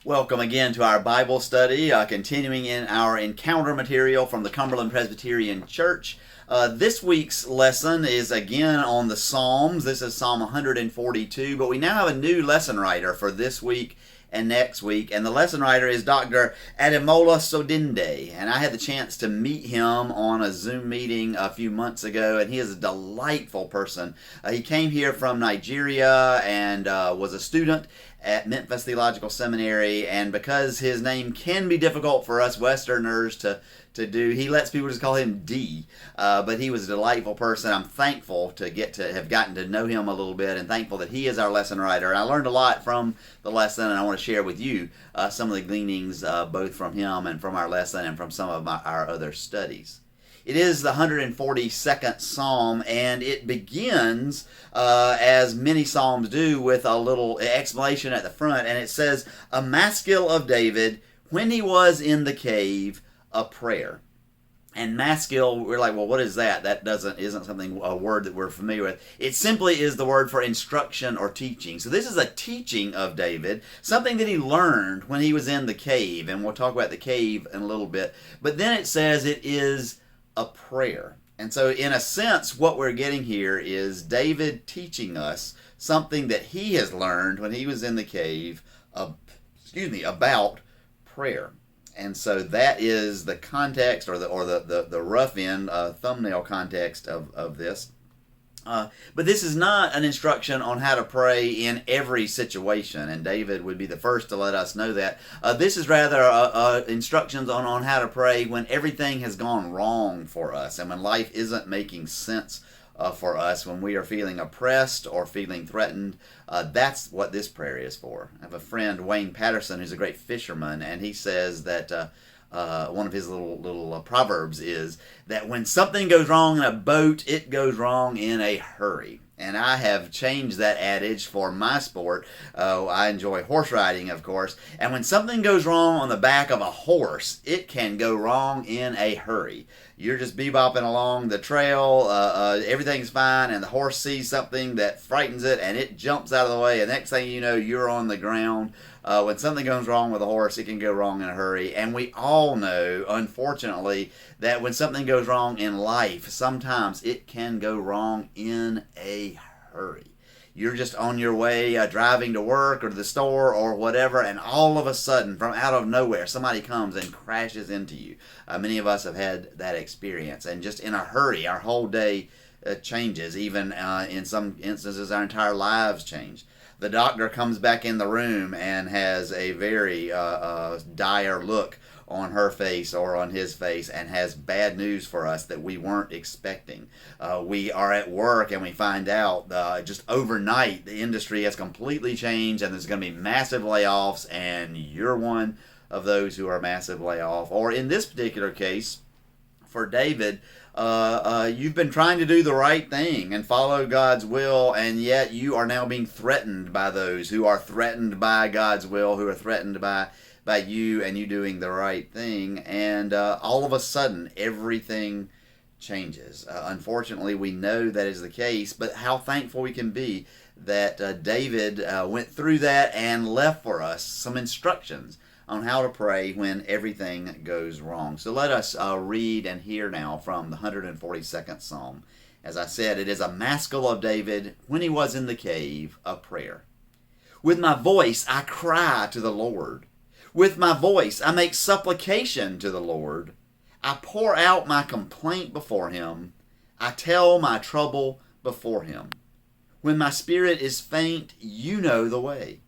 Welcome again to our Bible study, continuing in our encounter material from the Cumberland Presbyterian Church. This week's lesson is again on the Psalms. This is Psalm 142, but we now have a new lesson writer for this week and next week, and the lesson writer is Dr. Ademola Sodinde, and I had the chance to meet him on a Zoom meeting a few months ago, and he is a delightful person. He came here from Nigeria and was a student at Memphis Theological Seminary, and because his name can be difficult for us Westerners to do, he lets people just call him D. But he was a delightful person. I'm thankful to have gotten to know him a little bit, and thankful that he is our lesson writer. And I learned a lot from the lesson, and I want to share with you some of the gleanings both from him and from our lesson and from some of our other studies. It is the 142nd Psalm, and it begins, as many Psalms do, with a little explanation at the front, and it says, "A maskil of David, when he was in the cave, a prayer." And maskil, we're like, well, what is that? That isn't a word that we're familiar with. It simply is the word for instruction or teaching. So this is a teaching of David, something that he learned when he was in the cave, and we'll talk about the cave in a little bit. But then it says it is a prayer. And so in a sense, what we're getting here is David teaching us something that he has learned when he was in the cave about prayer. And so that is the context, or the rough end thumbnail context of this. But this is not an instruction on how to pray in every situation, and David would be the first to let us know that. This is rather instructions on how to pray when everything has gone wrong for us, and when life isn't making sense for us, when we are feeling oppressed or feeling threatened. That's what this prayer is for. I have a friend, Wayne Patterson, who's a great fisherman, and he says that one of his little proverbs is that when something goes wrong in a boat, it goes wrong in a hurry. And I have changed that adage for my sport. I enjoy horse riding, of course. And when something goes wrong on the back of a horse, it can go wrong in a hurry. You're just bebopping along the trail, everything's fine, and the horse sees something that frightens it, and it jumps out of the way, and next thing you know, you're on the ground. When something goes wrong with a horse, it can go wrong in a hurry. And we all know, unfortunately, that when something goes wrong in life, sometimes it can go wrong in a hurry. You're just on your way driving to work or to the store or whatever, and all of a sudden, from out of nowhere, somebody comes and crashes into you. Many of us have had that experience, and just in a hurry, our whole day changes. Even in some instances, our entire lives change. The doctor comes back in the room and has a very dire look on her face or on his face, and has bad news for us that we weren't expecting. We are at work and we find out just overnight the industry has completely changed, and there's going to be massive layoffs, and you're one of those who are massive layoff. Or in this particular case, for David, you've been trying to do the right thing and follow God's will, and yet you are now being threatened by those who are threatened by God's will, who are threatened by you and you doing the right thing, and all of a sudden everything changes. Unfortunately, we know that is the case, but how thankful we can be that David went through that and left for us some instructions on how to pray when everything goes wrong. So let us read and hear now from the 142nd Psalm. As I said, it is a maskil of David, when he was in the cave, a prayer. With my voice I cry to the Lord. With my voice I make supplication to the Lord. I pour out my complaint before him. I tell my trouble before him. When my spirit is faint, you know the way.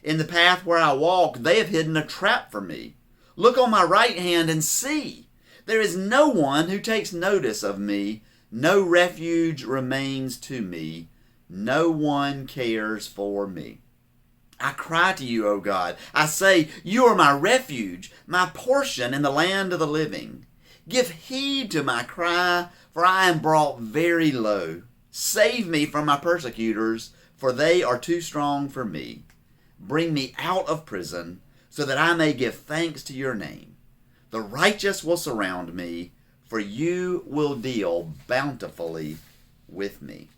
In the path where I walk, they have hidden a trap for me. Look on my right hand and see. There is no one who takes notice of me. No refuge remains to me. No one cares for me. I cry to you, O God. I say, you are my refuge, my portion in the land of the living. Give heed to my cry, for I am brought very low. Save me from my persecutors, for they are too strong for me. Bring me out of prison, so that I may give thanks to your name. The righteous will surround me, for you will deal bountifully with me.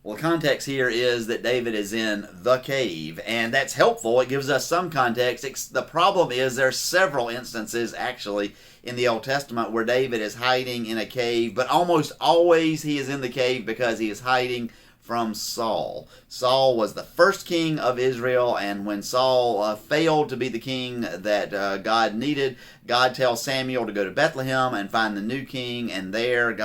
Well, the context here is that David is in the cave, and that's helpful. It gives us some context. The problem is there are several instances, actually, in the Old Testament where David is hiding in a cave, but almost always he is in the cave because he is hiding from Saul. Saul was the first king of Israel, and when Saul failed to be the king that God needed, God tells Samuel to go to Bethlehem and find the new king, and there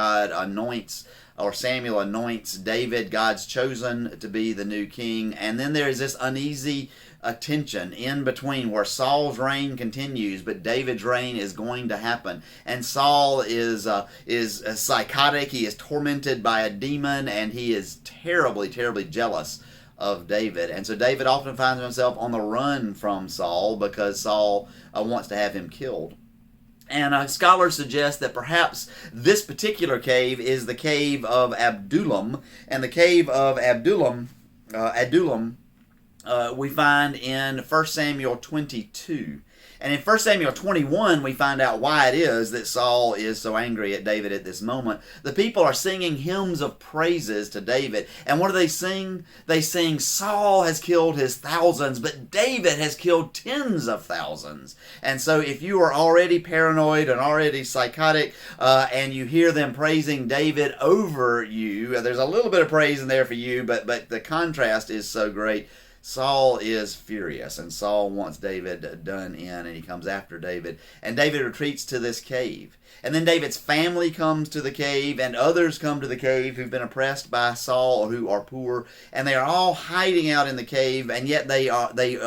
Samuel anoints David, God's chosen, to be the new king. And then there is this uneasy tension in between where Saul's reign continues, but David's reign is going to happen. And Saul is psychotic. He is tormented by a demon, and he is terribly, terribly jealous of David. And so David often finds himself on the run from Saul because Saul wants to have him killed. And scholars suggest that perhaps this particular cave is the cave of Adullam. And the cave of Adullam we find in 1 Samuel 22. And in 1 Samuel 21, we find out why it is that Saul is so angry at David at this moment. The people are singing hymns of praises to David. And what do they sing? They sing, Saul has killed his thousands, but David has killed tens of thousands. And so if you are already paranoid and already psychotic, and you hear them praising David over you, there's a little bit of praise in there for you, but the contrast is so great. Saul is furious, and Saul wants David done in, and he comes after David. And David retreats to this cave. And then David's family comes to the cave, and others come to the cave who've been oppressed by Saul or who are poor. And they are all hiding out in the cave, and yet they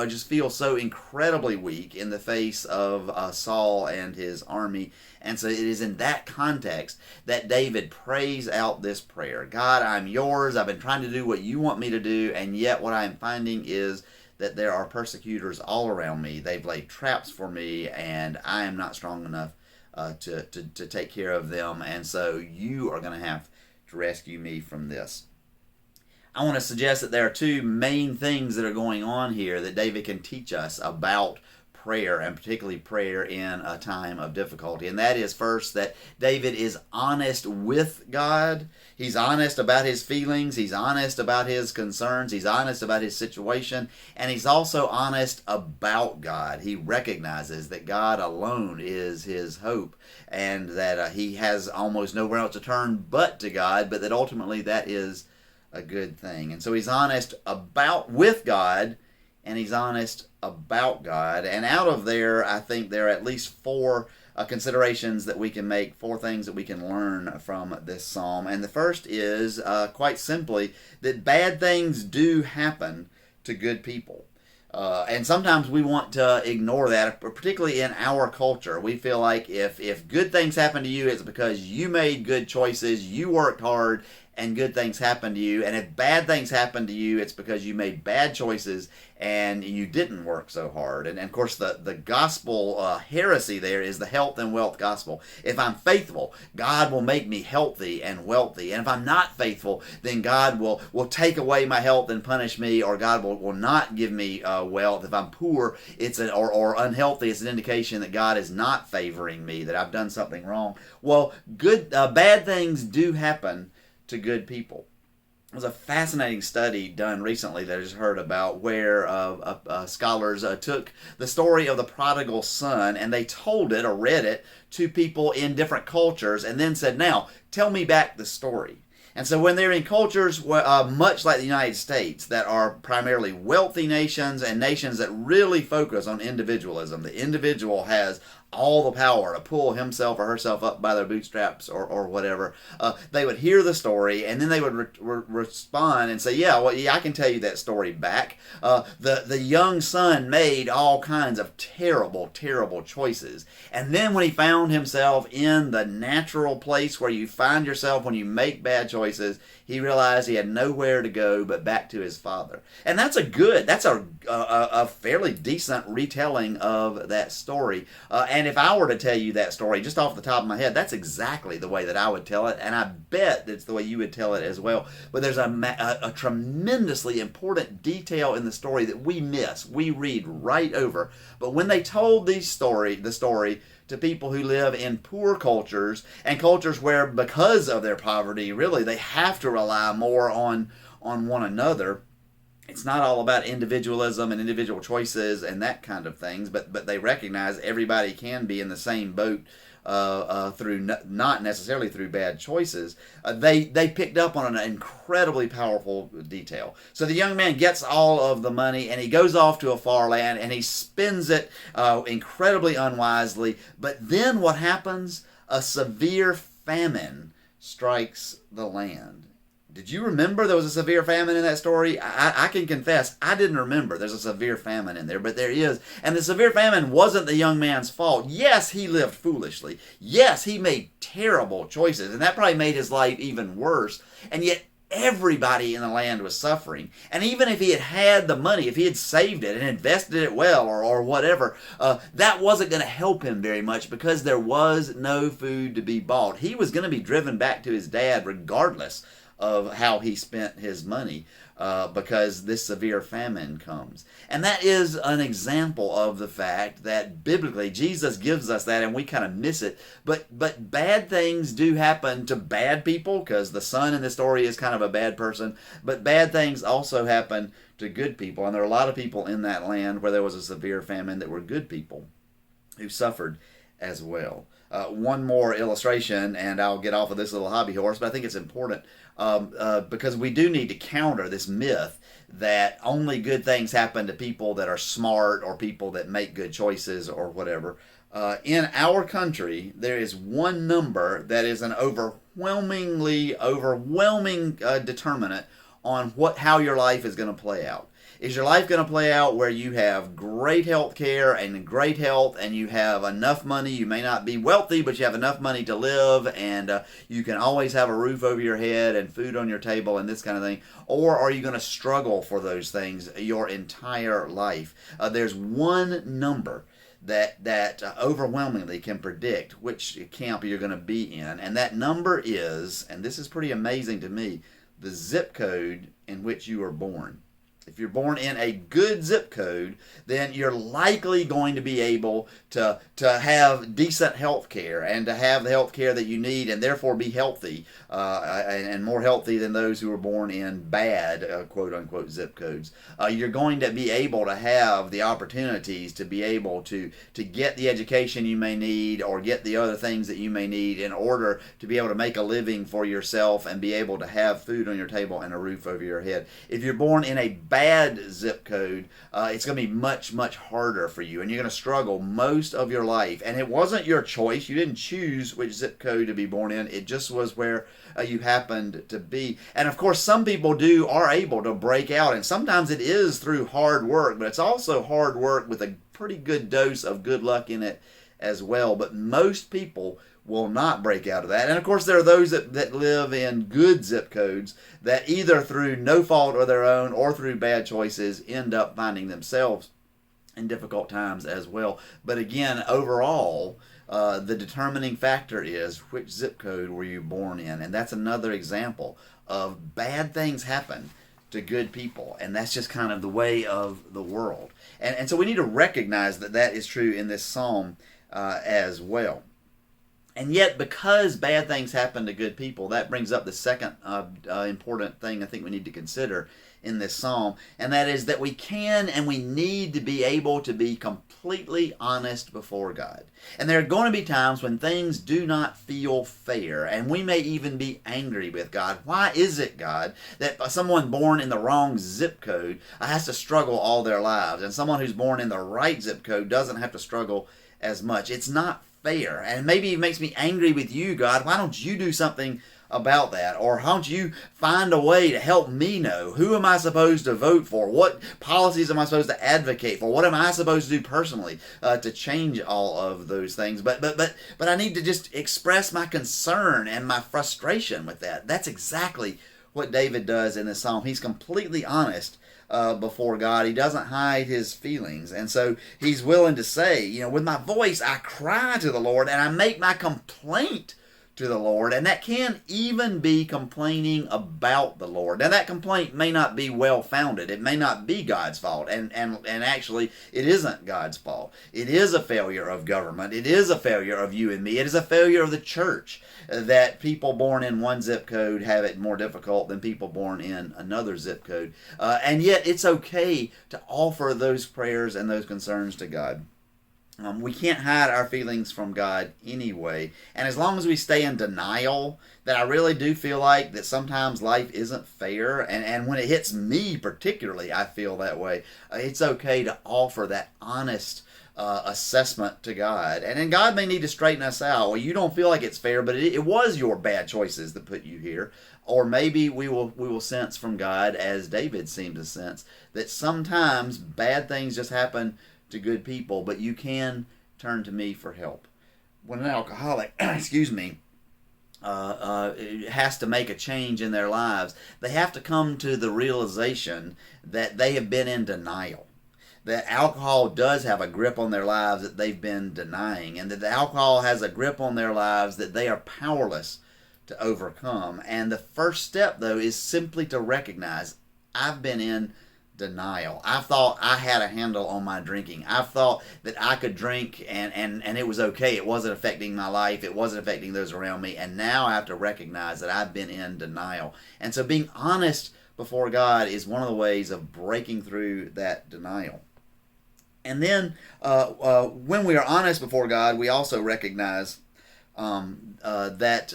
just feel so incredibly weak in the face of Saul and his army. And so it is in that context that David prays out this prayer. God, I'm yours. I've been trying to do what you want me to do, and yet what I'm finding is that there are persecutors all around me. They've laid traps for me, and I am not strong enough to take care of them. And so you are going to have to rescue me from this. I want to suggest that there are two main things that are going on here that David can teach us about prayer, and particularly prayer in a time of difficulty. And that is, first, that David is honest with God. He's honest about his feelings. He's honest about his concerns. He's honest about his situation. And he's also honest about God. He recognizes that God alone is his hope, and that he has almost nowhere else to turn but to God, but that ultimately that is a good thing. And so he's honest with God, and he's honest about God. And out of there, I think there are at least four considerations that we can make, four things that we can learn from this psalm. And the first is, quite simply, that bad things do happen to good people. And sometimes we want to ignore that, particularly in our culture. We feel like if good things happen to you, it's because you made good choices, you worked hard, and good things happen to you. And if bad things happen to you, it's because you made bad choices and you didn't work so hard. And of course, the gospel heresy there is the health and wealth gospel. If I'm faithful, God will make me healthy and wealthy. And if I'm not faithful, then God will take away my health and punish me, or God will not give me wealth. If I'm poor, or unhealthy, it's an indication that God is not favoring me, that I've done something wrong. Well, bad things do happen to good people. There's a fascinating study done recently that I just heard about, where scholars took the story of the prodigal son and they told it or read it to people in different cultures and then said, now, tell me back the story. And so when they're in cultures much like the United States, that are primarily wealthy nations and nations that really focus on individualism, the individual has all the power to pull himself or herself up by their bootstraps or whatever, they would hear the story and then they would respond and say, yeah, I can tell you that story back. The young son made all kinds of terrible, terrible choices. And then when he found himself in the natural place where you find yourself when you make bad choices, he realized he had nowhere to go but back to his father. And that's a fairly decent retelling of that story. And if I were to tell you that story just off the top of my head, that's exactly the way that I would tell it, and I bet it's the way you would tell it as well. But there's a tremendously important detail in the story that we miss. We read right over. But when they told the story to people who live in poor cultures, and cultures where, because of their poverty, really they have to rely more on on one another. It's not all about individualism and individual choices and that kind of things, but they recognize everybody can be in the same boat through not necessarily through bad choices. They picked up on an incredibly powerful detail. So the young man gets all of the money and he goes off to a far land and he spends it incredibly unwisely. But then what happens? A severe famine strikes the land. Did you remember there was a severe famine in that story? I can confess, I didn't remember there's a severe famine in there, but there is. And the severe famine wasn't the young man's fault. Yes, he lived foolishly. Yes, he made terrible choices, and that probably made his life even worse. And yet everybody in the land was suffering. And even if he had the money, if he had saved it and invested it well or whatever, that wasn't going to help him very much because there was no food to be bought. He was going to be driven back to his dad regardless of how he spent his money because this severe famine comes. And that is an example of the fact that biblically Jesus gives us that and we kind of miss it. But bad things do happen to bad people because the son in the story is kind of a bad person. But bad things also happen to good people. And there are a lot of people in that land where there was a severe famine that were good people who suffered as well. One more illustration, and I'll get off of this little hobby horse, but I think it's important because we do need to counter this myth that only good things happen to people that are smart or people that make good choices or whatever. In our country, there is one number that is an overwhelming determinant on how your life is going to play out. Is your life going to play out where you have great health care and great health and you have enough money? You may not be wealthy, but you have enough money to live and you can always have a roof over your head and food on your table and this kind of thing. Or are you going to struggle for those things your entire life? There's one number that overwhelmingly can predict which camp you're going to be in. And that number is, and this is pretty amazing to me, the zip code in which you were born. If you're born in a good zip code, then you're likely going to be able to have decent health care and to have the health care that you need and therefore be healthy and more healthy than those who were born in bad, quote-unquote, zip codes. You're going to be able to have the opportunities to be able to get the education you may need or get the other things that you may need in order to be able to make a living for yourself and be able to have food on your table and a roof over your head. If you're born in a bad zip code, it's going to be much, much harder for you, and you're going to struggle most of your life. And it wasn't your choice. You didn't choose which zip code to be born in. It just was where you happened to be. And of course, some people are able to break out, and sometimes it is through hard work, but it's also hard work with a pretty good dose of good luck in it as well. But most people will not break out of that. And of course, there are those that live in good zip codes that either through no fault of their own or through bad choices end up finding themselves in difficult times as well. But again, overall, the determining factor is which zip code were you born in. And that's another example of bad things happen to good people. And that's just kind of the way of the world. And so we need to recognize that is true in this psalm as well. And yet, because bad things happen to good people, that brings up the second important thing I think we need to consider in this psalm, and that is that we can and we need to be able to be completely honest before God. And there are going to be times when things do not feel fair, and we may even be angry with God. Why is it, God, that someone born in the wrong zip code has to struggle all their lives, and someone who's born in the right zip code doesn't have to struggle as much? It's not fair. And maybe it makes me angry with you, God. Why don't you do something about that? Or how don't you find a way to help me know who am I supposed to vote for? What policies am I supposed to advocate for? What am I supposed to do personally to change all of those things? But I need to just express my concern and my frustration with that. That's exactly what David does in this psalm. He's completely honest before God. He doesn't hide his feelings. And so he's willing to say, with my voice I cry to the Lord and I make my complaint to the Lord, and that can even be complaining about the Lord. Now, that complaint may not be well-founded. It may not be God's fault, and actually, it isn't God's fault. It is a failure of government. It is a failure of you and me. It is a failure of the church that people born in one zip code have it more difficult than people born in another zip code. And yet, it's okay to offer those prayers and those concerns to God. We can't hide our feelings from God anyway. And as long as we stay in denial, that I really do feel like that sometimes life isn't fair. And when it hits me particularly, I feel that way. It's okay to offer that honest assessment to God. And then God may need to straighten us out. Well, you don't feel like it's fair, but it was your bad choices that put you here. Or maybe we will sense from God, as David seemed to sense, that sometimes bad things just happen to good people, but you can turn to me for help. When an alcoholic, has to make a change in their lives, they have to come to the realization that they have been in denial. That alcohol does have a grip on their lives that they've been denying, and that the alcohol has a grip on their lives that they are powerless to overcome. And the first step, though, is simply to recognize, I've been in denial. I thought I had a handle on my drinking. I thought that I could drink and it was okay. It wasn't affecting my life. It wasn't affecting those around me. And now I have to recognize that I've been in denial. And so being honest before God is one of the ways of breaking through that denial. And then when we are honest before God, we also recognize that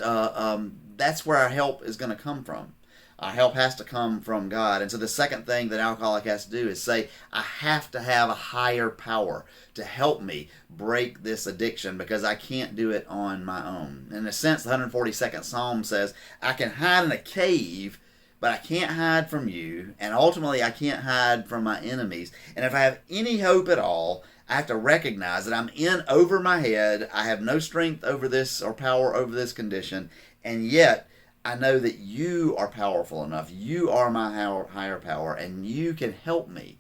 that's where our help is going to come from. Our help has to come from God. And so the second thing that an alcoholic has to do is say, I have to have a higher power to help me break this addiction because I can't do it on my own. In a sense, the 142nd Psalm says, I can hide in a cave, but I can't hide from you. And ultimately, I can't hide from my enemies. And if I have any hope at all, I have to recognize that I'm in over my head. I have no strength over this or power over this condition. And yet, I know that you are powerful enough. You are my higher power, and you can help me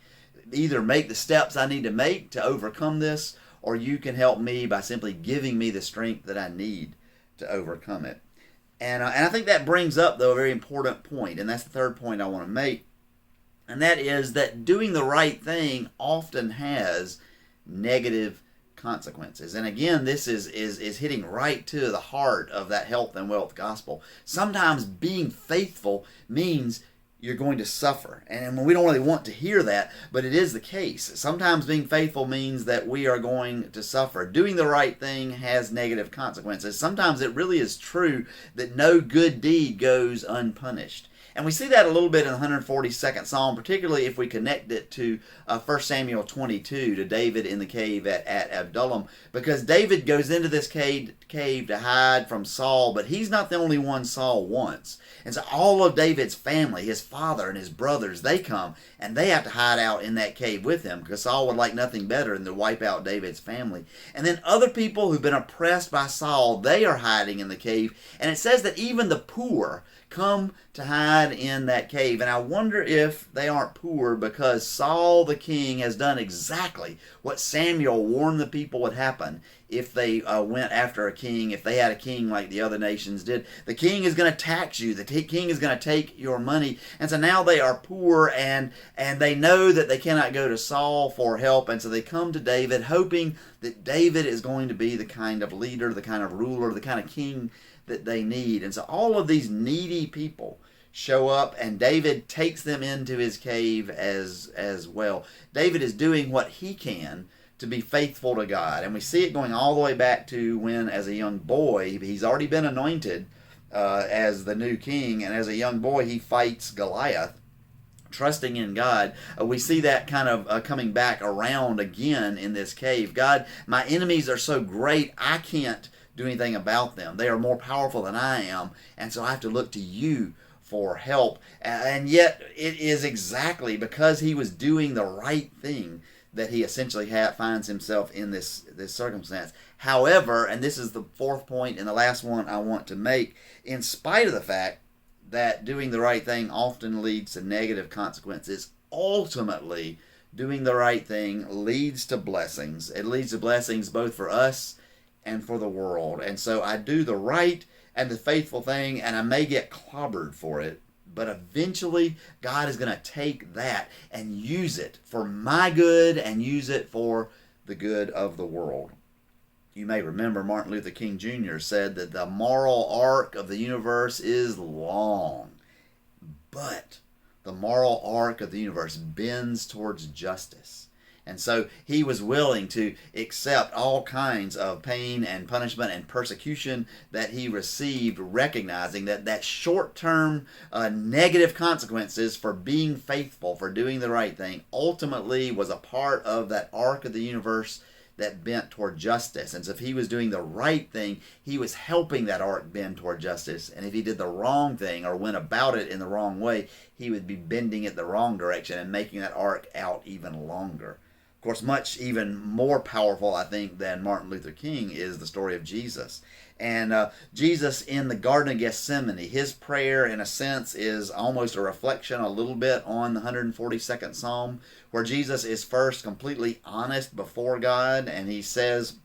either make the steps I need to make to overcome this, or you can help me by simply giving me the strength that I need to overcome it. And I think that brings up, though, a very important point, and that's the third point I want to make, and that is that doing the right thing often has negative consequences. And again, this is hitting right to the heart of that health and wealth gospel. Sometimes being faithful means you're going to suffer. And we don't really want to hear that, but it is the case. Sometimes being faithful means that we are going to suffer. Doing the right thing has negative consequences. Sometimes it really is true that no good deed goes unpunished. And we see that a little bit in the 142nd Psalm, particularly if we connect it to 1 Samuel 22, to David in the cave at Adullam, because David goes into this cave to hide from Saul, but he's not the only one Saul wants. And so all of David's family, his father and his brothers, they come, and they have to hide out in that cave with him, because Saul would like nothing better than to wipe out David's family. And then other people who've been oppressed by Saul, they are hiding in the cave, and it says that even the poor come to hide in that cave. And I wonder if they aren't poor because Saul the king has done exactly what Samuel warned the people would happen if they went after a king, if they had a king like the other nations did. The king is going to tax you. The king is going to take your money. And so now they are poor, and they know that they cannot go to Saul for help. And so they come to David, hoping that David is going to be the kind of leader, the kind of ruler, the kind of king that they need. And so all of these needy people show up, and David takes them into his cave as well. David is doing what he can to be faithful to God. And we see it going all the way back to when, as a young boy, he's already been anointed as the new king, and as a young boy he fights Goliath, trusting in God. We see that kind of coming back around again in this cave. God, my enemies are so great, I can't do anything about them. They are more powerful than I am, and so I have to look to you for help. And yet it is exactly because he was doing the right thing that he essentially finds himself in this circumstance. However, and this is the fourth point and the last one I want to make, in spite of the fact that doing the right thing often leads to negative consequences, ultimately doing the right thing leads to blessings. It leads to blessings both for us and for the world. And so I do the right and the faithful thing, and I may get clobbered for it, but eventually God is going to take that and use it for my good and use it for the good of the world. You may remember Martin Luther King Jr. said that the moral arc of the universe is long, but the moral arc of the universe bends towards justice. And so he was willing to accept all kinds of pain and punishment and persecution that he received, recognizing that short-term negative consequences for being faithful, for doing the right thing, ultimately was a part of that arc of the universe that bent toward justice. And so if he was doing the right thing, he was helping that arc bend toward justice. And if he did the wrong thing or went about it in the wrong way, he would be bending it the wrong direction and making that arc out even longer. Of course, much even more powerful, I think, than Martin Luther King is the story of Jesus. And Jesus in the Garden of Gethsemane, his prayer, in a sense, is almost a reflection a little bit on the 142nd Psalm, where Jesus is first completely honest before God, and he says,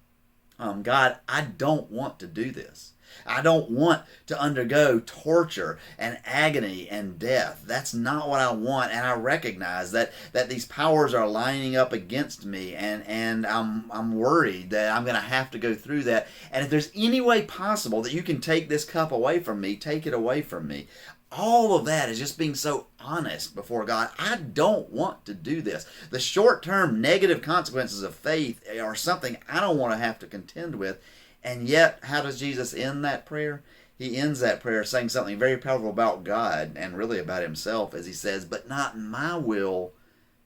God, I don't want to do this. I don't want to undergo torture and agony and death. That's not what I want, and I recognize that these powers are lining up against me, and I'm worried that I'm going to have to go through that. And if there's any way possible that you can take this cup away from me, take it away from me. All of that is just being so honest before God. I don't want to do this. The short-term negative consequences of faith are something I don't want to have to contend with. And yet, how does Jesus end that prayer? He ends that prayer saying something very powerful about God and really about himself, as he says, but not my will,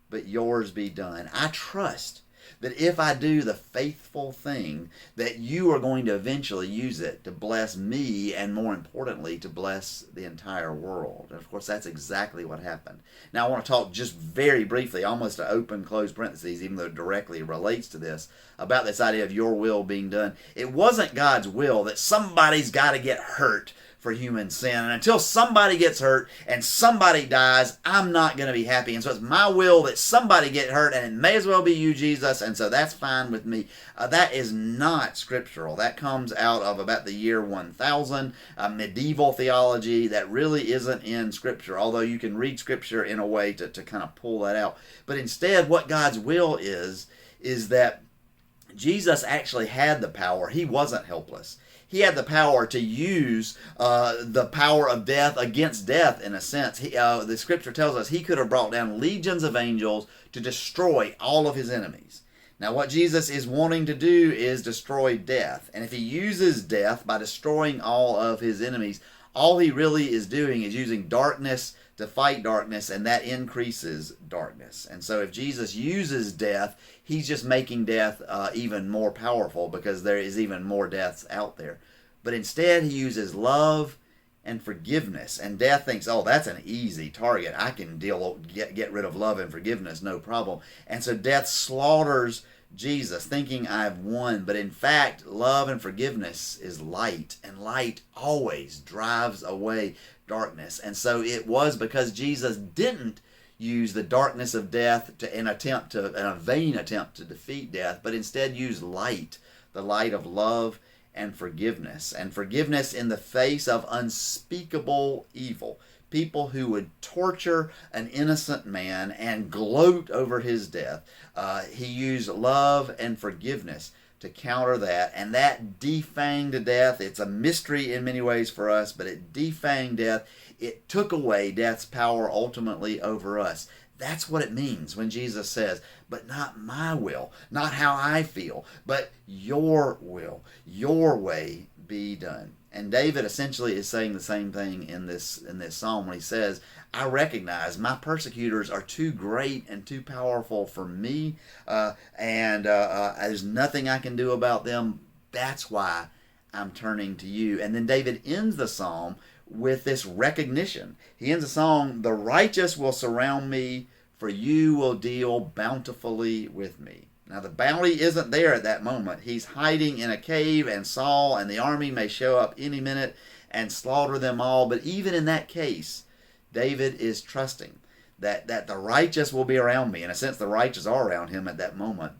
but yours be done. I trust that if I do the faithful thing, that you are going to eventually use it to bless me and, more importantly, to bless the entire world. And, of course, that's exactly what happened. Now, I want to talk just very briefly, almost to open, close parentheses, even though it directly relates to this, about this idea of your will being done. It wasn't God's will that somebody's got to get hurt for human sin. And until somebody gets hurt and somebody dies, I'm not going to be happy. And so it's my will that somebody get hurt, and it may as well be you, Jesus, and so that's fine with me. That is not scriptural. That comes out of about the year 1000, medieval theology that really isn't in Scripture, although you can read Scripture in a way to kind of pull that out. But instead, what God's will is that Jesus actually had the power. He wasn't helpless. He had the power to use the power of death against death, in a sense. The Scripture tells us he could have brought down legions of angels to destroy all of his enemies. Now, what Jesus is wanting to do is destroy death. And if he uses death by destroying all of his enemies, all he really is doing is using darkness to fight darkness, and that increases darkness. And so if Jesus uses death, he's just making death even more powerful, because there is even more deaths out there. But instead, he uses love and forgiveness. And death thinks, oh, that's an easy target. I can get rid of love and forgiveness, no problem. And so death slaughters Jesus, thinking I've won. But in fact, love and forgiveness is light, and light always drives away darkness. And so it was because Jesus didn't use the darkness of death in a vain attempt to defeat death, but instead used light, the light of love and forgiveness in the face of unspeakable evil. People who would torture an innocent man and gloat over his death. He used love and forgiveness to counter that, and that defanged death. It's a mystery in many ways for us, but it defanged death. It took away death's power ultimately over us. That's what it means when Jesus says, but not my will, not how I feel, but your will, your way be done. And David essentially is saying the same thing in this psalm when he says, I recognize my persecutors are too great and too powerful for me, and there's nothing I can do about them. That's why I'm turning to you. And then David ends the psalm with this recognition. He ends the song, the righteous will surround me, for you will deal bountifully with me. Now, the bounty isn't there at that moment. He's hiding in a cave, and Saul and the army may show up any minute and slaughter them all. But even in that case, David is trusting that the righteous will be around me. In a sense, the righteous are around him at that moment.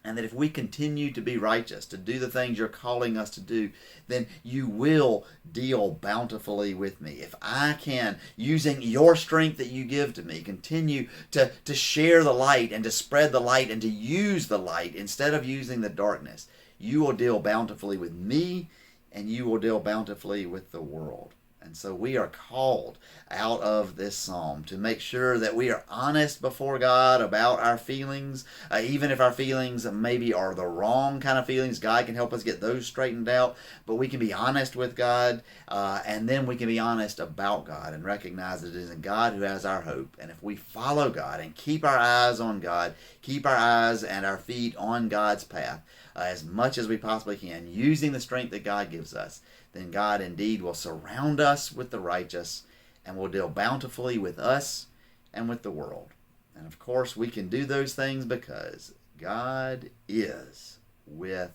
And that if we continue to be righteous, to do the things you're calling us to do, then you will deal bountifully with me. If I can, using your strength that you give to me, continue to share the light and to spread the light and to use the light instead of using the darkness, you will deal bountifully with me and you will deal bountifully with the world. And so we are called out of this psalm to make sure that we are honest before God about our feelings. Even if our feelings maybe are the wrong kind of feelings, God can help us get those straightened out. But we can be honest with God, and then we can be honest about God and recognize that it is in God who has our hope. And if we follow God and keep our eyes on God, keep our eyes and our feet on God's path as much as we possibly can, using the strength that God gives us, then God indeed will surround us with the righteous and will deal bountifully with us and with the world. And of course, we can do those things because God is with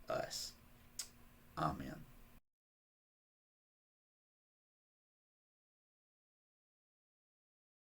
us. Amen.